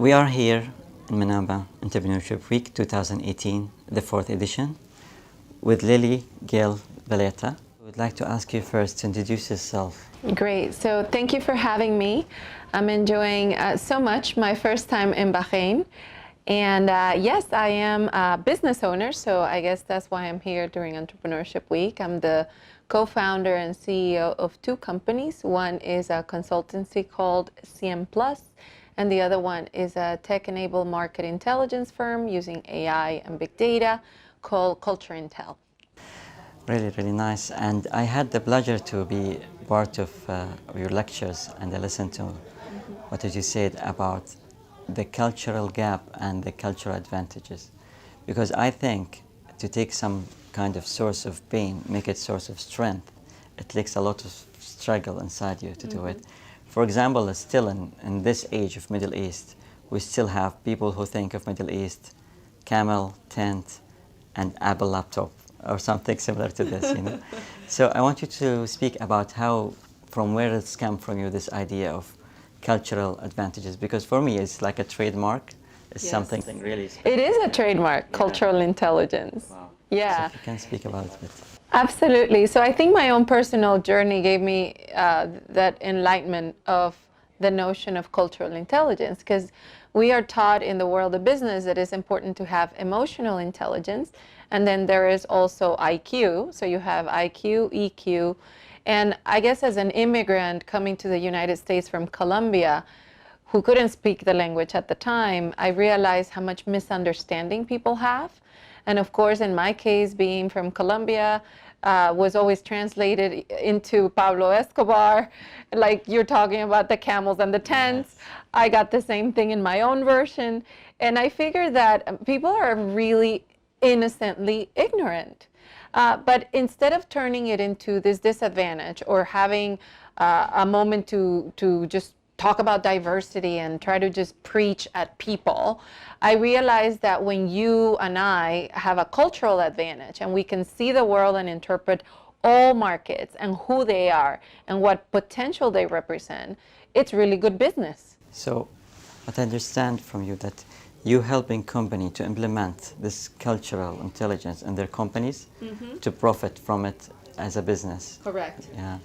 We are here in Manama Entrepreneurship Week 2018, the 4th edition, with LILI GIL VALLETA. I would like to ask you first to introduce yourself. Great. So thank you for having me. I'm enjoying so much my first time in Bahrain. And yes, I am a business owner, so I guess that's why I'm here during Entrepreneurship Week. I'm the co-founder and CEO of two companies. One is a consultancy called CIEN+, and the other one is a tech-enabled market intelligence firm using AI and big data called CULTURINTEL. Really, really nice. And I had the pleasure to be part of your lectures, and I listened to what you said about the cultural gap and the cultural advantages. Because I think to take some kind of source of pain, make it source of strength, it takes a lot of struggle inside you to do it. For example, still in this age of Middle East, we still have people who think of Middle East, camel, tent, and Apple laptop, or something similar to this, you know. So I want you to speak about how, from where it's come from you, this idea of cultural advantages, because for me it's like a trademark. It's Yes. something really special. It is a trademark, Yeah. cultural intelligence. Wow. Yeah. So if you can speak about it a bit. Absolutely. So I think my own personal journey gave me that enlightenment of the notion of cultural intelligence, because we are taught in the world of business that it's important to have emotional intelligence, and then there is also IQ. So you have IQ, EQ, and I guess as an immigrant coming to the United States from Colombia, who couldn't speak the language at the time, I realized how much misunderstanding people have. And of course, in my case, being from Colombia, was always translated into Pablo Escobar, like you're talking about the camels and the tents. Yes. I got the same thing in my own version. And I figured that people are really innocently ignorant. But instead of turning it into this disadvantage or having a moment to just talk about diversity and try to just preach at people, I realized that when you and I have a cultural advantage and we can see the world and interpret all markets and who they are and what potential they represent, it's really good business. So what I understand from you that you helping company to implement this cultural intelligence in their companies to profit from it as a business. Correct. Yeah.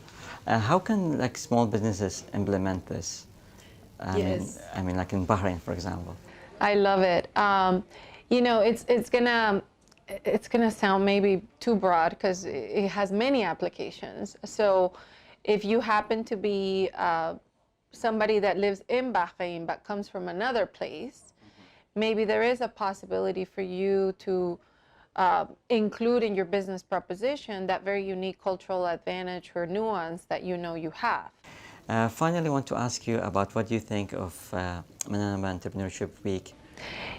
How can like small businesses implement this? Yes. I mean, like in Bahrain, for example. I love it. You know, it's gonna sound maybe too broad because it has many applications. So, if you happen to be somebody that lives in Bahrain but comes from another place, maybe there is a possibility for you to include in your business proposition that very unique cultural advantage or nuance that you know you have. Finally, I want to ask you about what you think of Manama Entrepreneurship Week.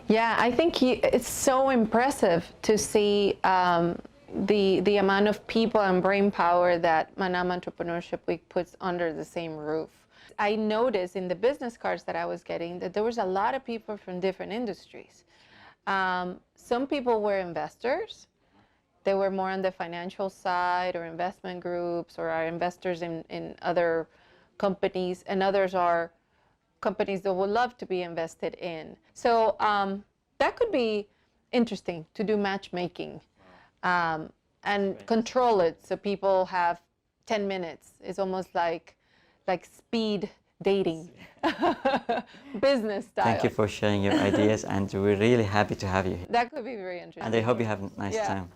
Yeah, I think it's so impressive to see the amount of people and brain power that Manama Entrepreneurship Week puts under the same roof. I noticed in the business cards that I was getting that there was a lot of people from different industries. Some people were investors. They were more on the financial side or investment groups or are investors in other companies, and others are companies that would love to be invested in. So that could be interesting to do matchmaking and control it so people have 10 minutes. It's almost like speed dating, business style. Thank you for sharing your ideas, and we're really happy to have you here. That could be very interesting. And I hope you have a nice time.